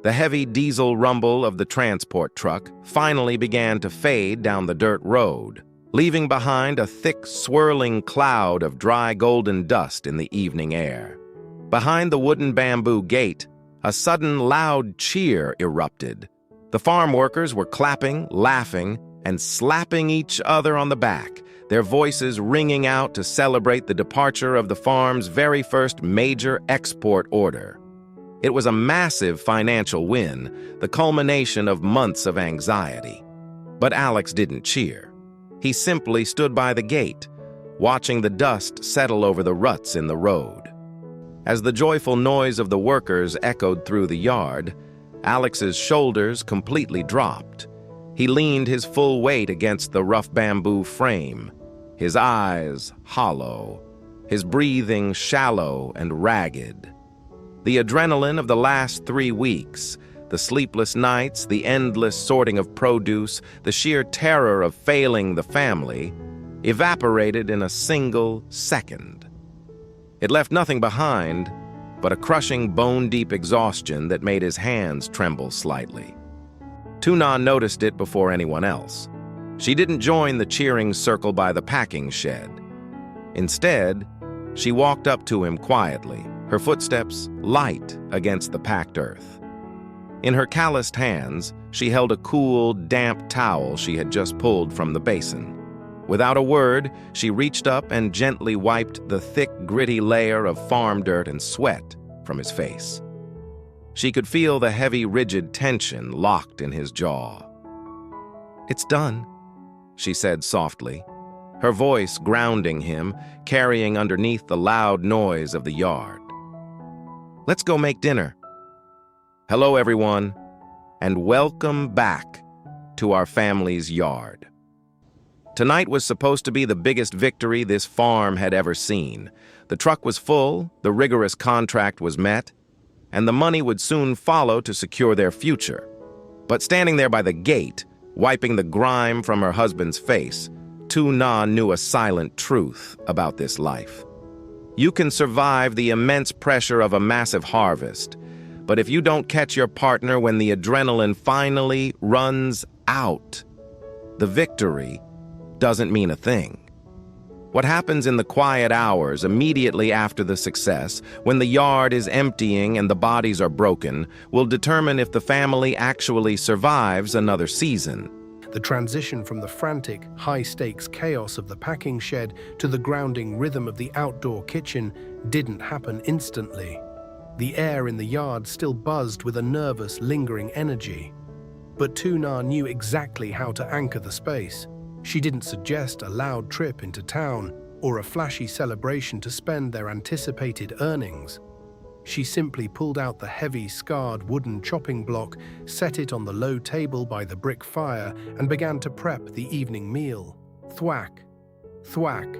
The heavy diesel rumble of the transport truck finally began to fade down the dirt road, leaving behind a thick, swirling cloud of dry golden dust in the evening air. Behind the wooden bamboo gate, a sudden loud cheer erupted. The farm workers were clapping, laughing, and slapping each other on the back, their voices ringing out to celebrate the departure of the farm's very first major export order. It was a massive financial win, the culmination of months of anxiety. But Alex didn't cheer. He simply stood by the gate, watching the dust settle over the ruts in the road. As the joyful noise of the workers echoed through the yard, Alex's shoulders completely dropped. He leaned his full weight against the rough bamboo frame, his eyes hollow, his breathing shallow and ragged. The adrenaline of the last 3 weeks, the sleepless nights, the endless sorting of produce, the sheer terror of failing the family, evaporated in a single second. It left nothing behind but a crushing bone-deep exhaustion that made his hands tremble slightly. Tu Na noticed it before anyone else. She didn't join the cheering circle by the packing shed. Instead, she walked up to him quietly, her footsteps light against the packed earth. In her calloused hands, she held a cool, damp towel she had just pulled from the basin. Without a word, she reached up and gently wiped the thick, gritty layer of farm dirt and sweat from his face. She could feel the heavy, rigid tension locked in his jaw. "It's done," she said softly, her voice grounding him, carrying underneath the loud noise of the yard. "Let's go make dinner." Hello, everyone, and welcome back to our family's yard. Tonight was supposed to be the biggest victory this farm had ever seen. The truck was full, the rigorous contract was met, and the money would soon follow to secure their future. But standing there by the gate, wiping the grime from her husband's face, Tu Na knew a silent truth about this life. You can survive the immense pressure of a massive harvest, but if you don't catch your partner when the adrenaline finally runs out, the victory doesn't mean a thing. What happens in the quiet hours immediately after the success, when the yard is emptying and the bodies are broken, will determine if the family actually survives another season. The transition from the frantic, high-stakes chaos of the packing shed to the grounding rhythm of the outdoor kitchen didn't happen instantly. The air in the yard still buzzed with a nervous, lingering energy. But Tu Na knew exactly how to anchor the space. She didn't suggest a loud trip into town or a flashy celebration to spend their anticipated earnings. She simply pulled out the heavy, scarred wooden chopping block, set it on the low table by the brick fire, and began to prep the evening meal. Thwack, thwack,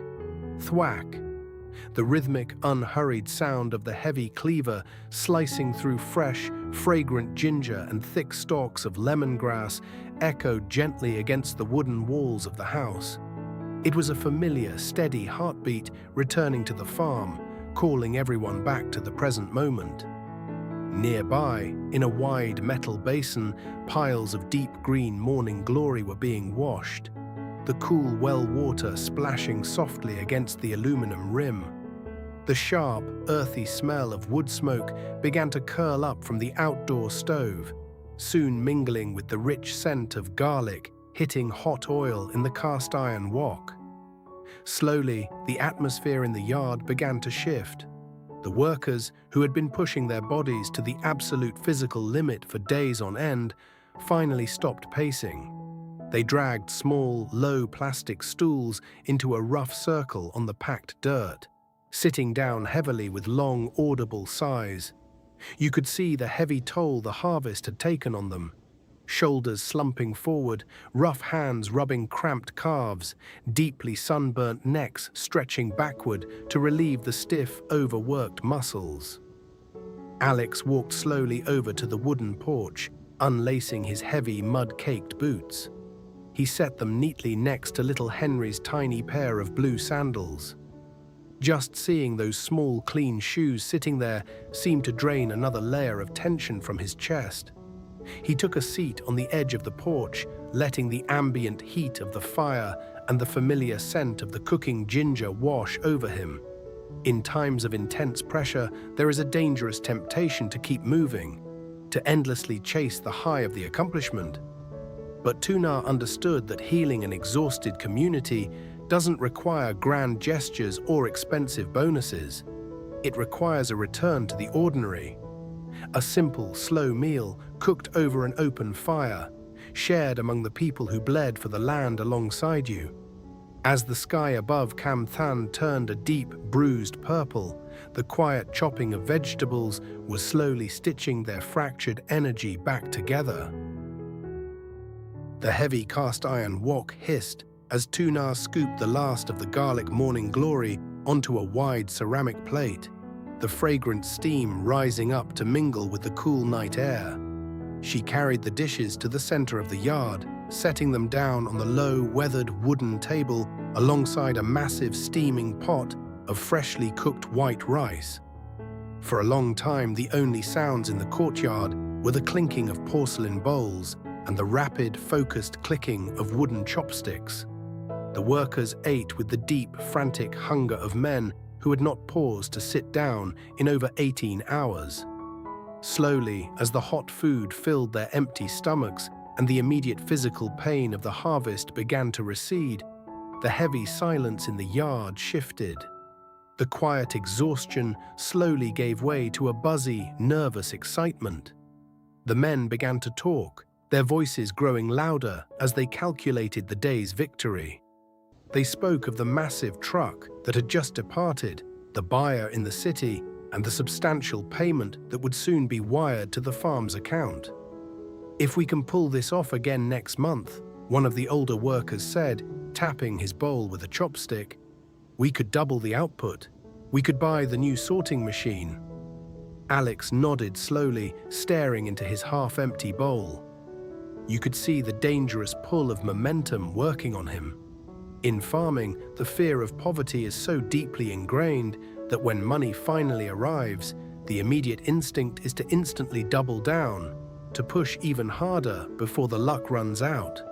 thwack. The rhythmic, unhurried sound of the heavy cleaver slicing through fresh, fragrant ginger and thick stalks of lemongrass echoed gently against the wooden walls of the house. It was a familiar, steady heartbeat returning to the farm, calling everyone back to the present moment. Nearby, in a wide metal basin, piles of deep green morning glory were being washed, the cool well water splashing softly against the aluminum rim. The sharp, earthy smell of wood smoke began to curl up from the outdoor stove, soon mingling with the rich scent of garlic hitting hot oil in the cast iron wok. Slowly, the atmosphere in the yard began to shift. The workers, who had been pushing their bodies to the absolute physical limit for days on end, finally stopped pacing. They dragged small, low plastic stools into a rough circle on the packed dirt, sitting down heavily with long, audible sighs. You could see the heavy toll the harvest had taken on them. Shoulders slumping forward, rough hands rubbing cramped calves, deeply sunburnt necks stretching backward to relieve the stiff, overworked muscles. Alex walked slowly over to the wooden porch, unlacing his heavy, mud-caked boots. He set them neatly next to little Henry's tiny pair of blue sandals. Just seeing those small, clean shoes sitting there seemed to drain another layer of tension from his chest. He took a seat on the edge of the porch, letting the ambient heat of the fire and the familiar scent of the cooking ginger wash over him. In times of intense pressure, there is a dangerous temptation to keep moving, to endlessly chase the high of the accomplishment. But Tuna understood that healing an exhausted community doesn't require grand gestures or expensive bonuses. It requires a return to the ordinary. A simple, slow meal cooked over an open fire, shared among the people who bled for the land alongside you. As the sky above Cam Than turned a deep, bruised purple, the quiet chopping of vegetables was slowly stitching their fractured energy back together. The heavy cast-iron wok hissed as Tuna scooped the last of the garlic morning glory onto a wide ceramic plate, the fragrant steam rising up to mingle with the cool night air. She carried the dishes to the center of the yard, setting them down on the low, weathered wooden table alongside a massive steaming pot of freshly cooked white rice. For a long time, the only sounds in the courtyard were the clinking of porcelain bowls and the rapid, focused clicking of wooden chopsticks. The workers ate with the deep, frantic hunger of men who had not paused to sit down in over 18 hours. Slowly, as the hot food filled their empty stomachs and the immediate physical pain of the harvest began to recede, the heavy silence in the yard shifted. The quiet exhaustion slowly gave way to a buzzy, nervous excitement. The men began to talk, their voices growing louder as they calculated the day's victory. They spoke of the massive truck that had just departed, the buyer in the city, and the substantial payment that would soon be wired to the farm's account. "If we can pull this off again next month," one of the older workers said, tapping his bowl with a chopstick, "we could double the output. We could buy the new sorting machine." Alex nodded slowly, staring into his half-empty bowl. You could see the dangerous pull of momentum working on him. In farming, the fear of poverty is so deeply ingrained that when money finally arrives, the immediate instinct is to instantly double down, to push even harder before the luck runs out.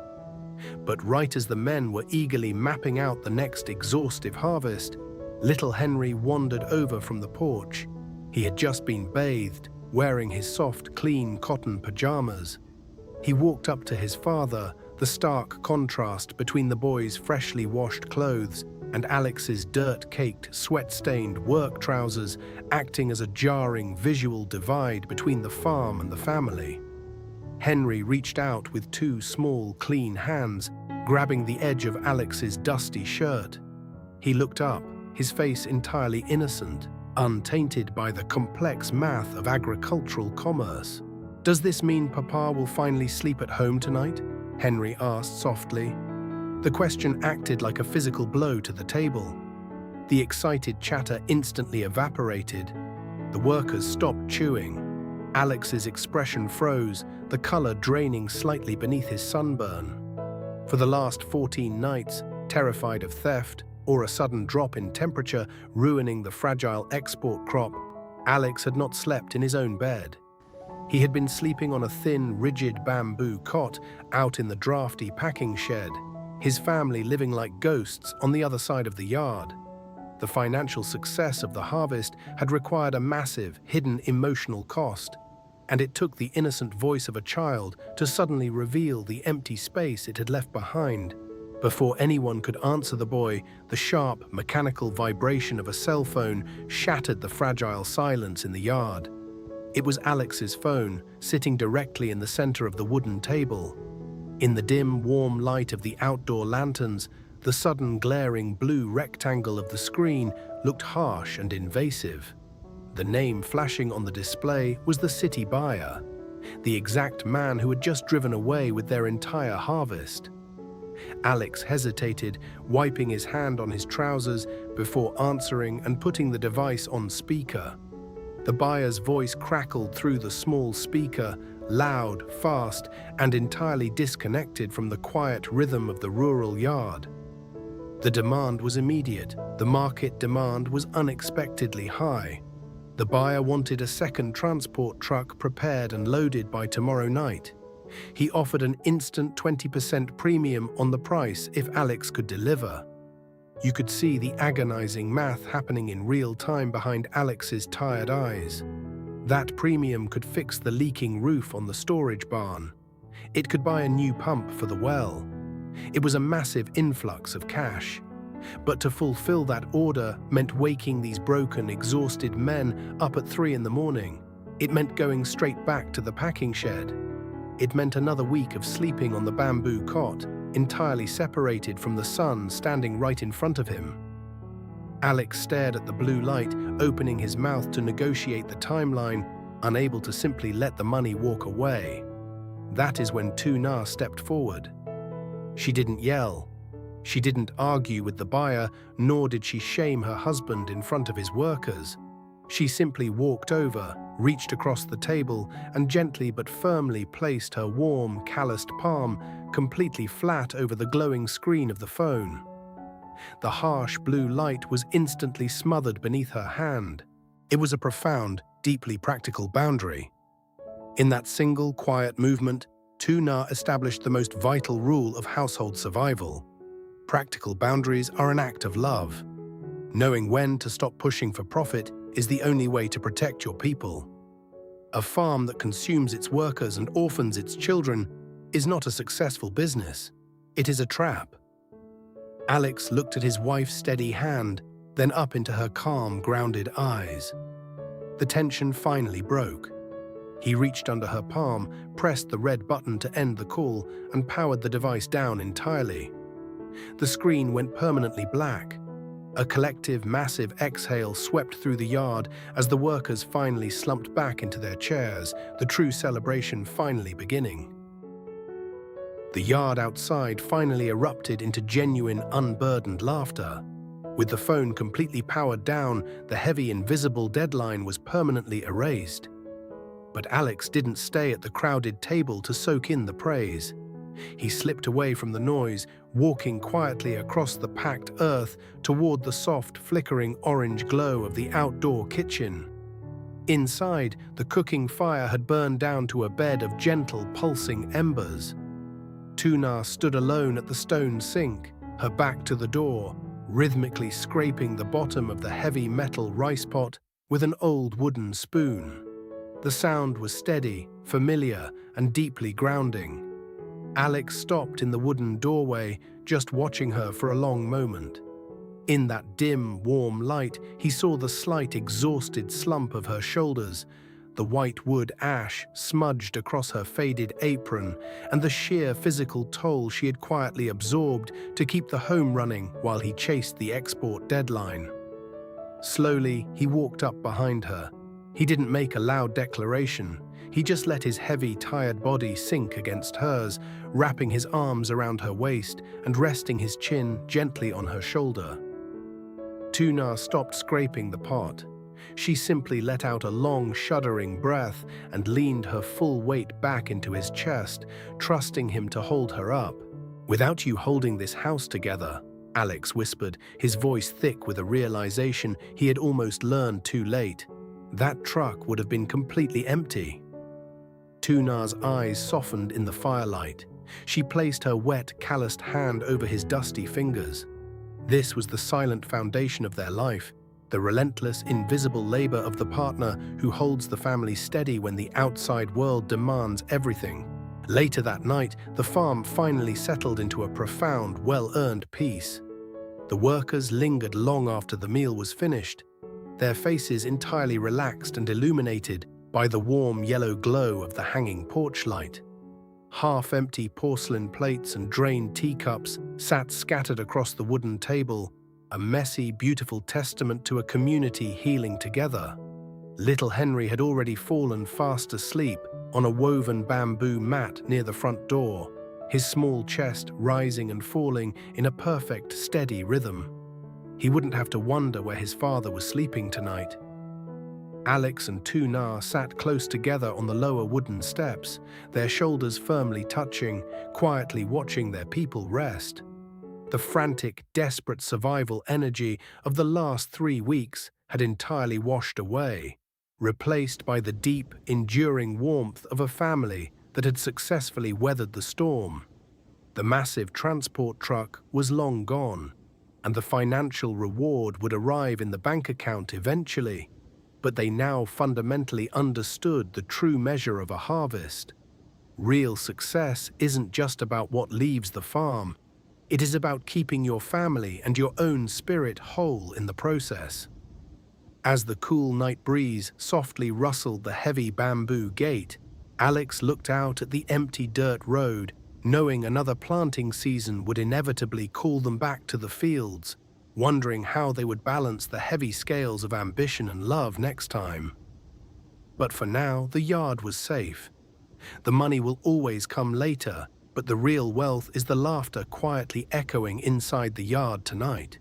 But right as the men were eagerly mapping out the next exhaustive harvest, little Henry wandered over from the porch. He had just been bathed, wearing his soft, clean cotton pajamas. He walked up to his father, the stark contrast between the boy's freshly washed clothes and Alex's dirt-caked, sweat-stained work trousers acting as a jarring visual divide between the farm and the family. Henry reached out with two small, clean hands, grabbing the edge of Alex's dusty shirt. He looked up, his face entirely innocent, untainted by the complex math of agricultural commerce. "Does this mean Papa will finally sleep at home tonight?" Henry asked softly. The question acted like a physical blow to the table. The excited chatter instantly evaporated. The workers stopped chewing. Alex's expression froze, the color draining slightly beneath his sunburn. For the last 14 nights, terrified of theft or a sudden drop in temperature ruining the fragile export crop, Alex had not slept in his own bed. He had been sleeping on a thin, rigid bamboo cot out in the drafty packing shed, his family living like ghosts on the other side of the yard. The financial success of the harvest had required a massive, hidden emotional cost, and it took the innocent voice of a child to suddenly reveal the empty space it had left behind. Before anyone could answer the boy, the sharp, mechanical vibration of a cell phone shattered the fragile silence in the yard. It was Alex's phone, sitting directly in the center of the wooden table. In the dim, warm light of the outdoor lanterns, the sudden glaring blue rectangle of the screen looked harsh and invasive. The name flashing on the display was the city buyer, the exact man who had just driven away with their entire harvest. Alex hesitated, wiping his hand on his trousers before answering and putting the device on speaker. The buyer's voice crackled through the small speaker, loud, fast, and entirely disconnected from the quiet rhythm of the rural yard. The demand was immediate. The market demand was unexpectedly high. The buyer wanted a second transport truck prepared and loaded by tomorrow night. He offered an instant 20% premium on the price if Alex could deliver. You could see the agonizing math happening in real time behind Alex's tired eyes. That premium could fix the leaking roof on the storage barn. It could buy a new pump for the well. It was a massive influx of cash. But to fulfill that order meant waking these broken, exhausted men up at 3 in the morning. It meant going straight back to the packing shed. It meant another week of sleeping on the bamboo cot, entirely separated from the sun standing right in front of him. Alex stared at the blue light, opening his mouth to negotiate the timeline, unable to simply let the money walk away. That is when Tu Na stepped forward. She didn't yell. She didn't argue with the buyer, nor did she shame her husband in front of his workers. She simply walked over, reached across the table, and gently but firmly placed her warm, calloused palm completely flat over the glowing screen of the phone. The harsh blue light was instantly smothered beneath her hand. It was a profound, deeply practical boundary. In that single, quiet movement, Tu Na established the most vital rule of household survival. Practical boundaries are an act of love. Knowing when to stop pushing for profit is the only way to protect your people. A farm that consumes its workers and orphans its children is not a successful business. It is a trap. Alex looked at his wife's steady hand, then up into her calm, grounded eyes. The tension finally broke. He reached under her palm, pressed the red button to end the call, and powered the device down entirely. The screen went permanently black. A collective, massive exhale swept through the yard as the workers finally slumped back into their chairs, the true celebration finally beginning. The yard outside finally erupted into genuine, unburdened laughter. With the phone completely powered down, the heavy, invisible deadline was permanently erased. But Alex didn't stay at the crowded table to soak in the praise. He slipped away from the noise, walking quietly across the packed earth toward the soft, flickering orange glow of the outdoor kitchen. Inside, the cooking fire had burned down to a bed of gentle, pulsing embers. Tu Na stood alone at the stone sink, her back to the door, rhythmically scraping the bottom of the heavy metal rice pot with an old wooden spoon. The sound was steady, familiar, and deeply grounding. Alex stopped in the wooden doorway, just watching her for a long moment. In that dim, warm light, he saw the slight, exhausted slump of her shoulders, the white wood ash smudged across her faded apron, and the sheer physical toll she had quietly absorbed to keep the home running while he chased the export deadline. Slowly, he walked up behind her. He didn't make a loud declaration. He just let his heavy, tired body sink against hers, wrapping his arms around her waist and resting his chin gently on her shoulder. Tu Na stopped scraping the pot. She simply let out a long, shuddering breath and leaned her full weight back into his chest, trusting him to hold her up. "Without you holding this house together," Alex whispered, his voice thick with a realization he had almost learned too late, "that truck would have been completely empty." Tu Na's eyes softened in the firelight. She placed her wet, calloused hand over his dusty fingers. This was the silent foundation of their life, the relentless, invisible labor of the partner who holds the family steady when the outside world demands everything. Later that night, the farm finally settled into a profound, well-earned peace. The workers lingered long after the meal was finished, their faces entirely relaxed and illuminated by the warm yellow glow of the hanging porch light. Half-empty porcelain plates and drained teacups sat scattered across the wooden table, a messy, beautiful testament to a community healing together. Little Henry had already fallen fast asleep on a woven bamboo mat near the front door, his small chest rising and falling in a perfect, steady rhythm. He wouldn't have to wonder where his father was sleeping tonight. Alex and Tu Na sat close together on the lower wooden steps, their shoulders firmly touching, quietly watching their people rest. The frantic, desperate survival energy of the last 3 weeks had entirely washed away, replaced by the deep, enduring warmth of a family that had successfully weathered the storm. The massive transport truck was long gone, and the financial reward would arrive in the bank account eventually, but they now fundamentally understood the true measure of a harvest. Real success isn't just about what leaves the farm. It is about keeping your family and your own spirit whole in the process. As the cool night breeze softly rustled the heavy bamboo gate, Alex looked out at the empty dirt road, knowing another planting season would inevitably call them back to the fields, wondering how they would balance the heavy scales of ambition and love next time. But for now, the yard was safe. The money will always come later, but the real wealth is the laughter quietly echoing inside the yard tonight.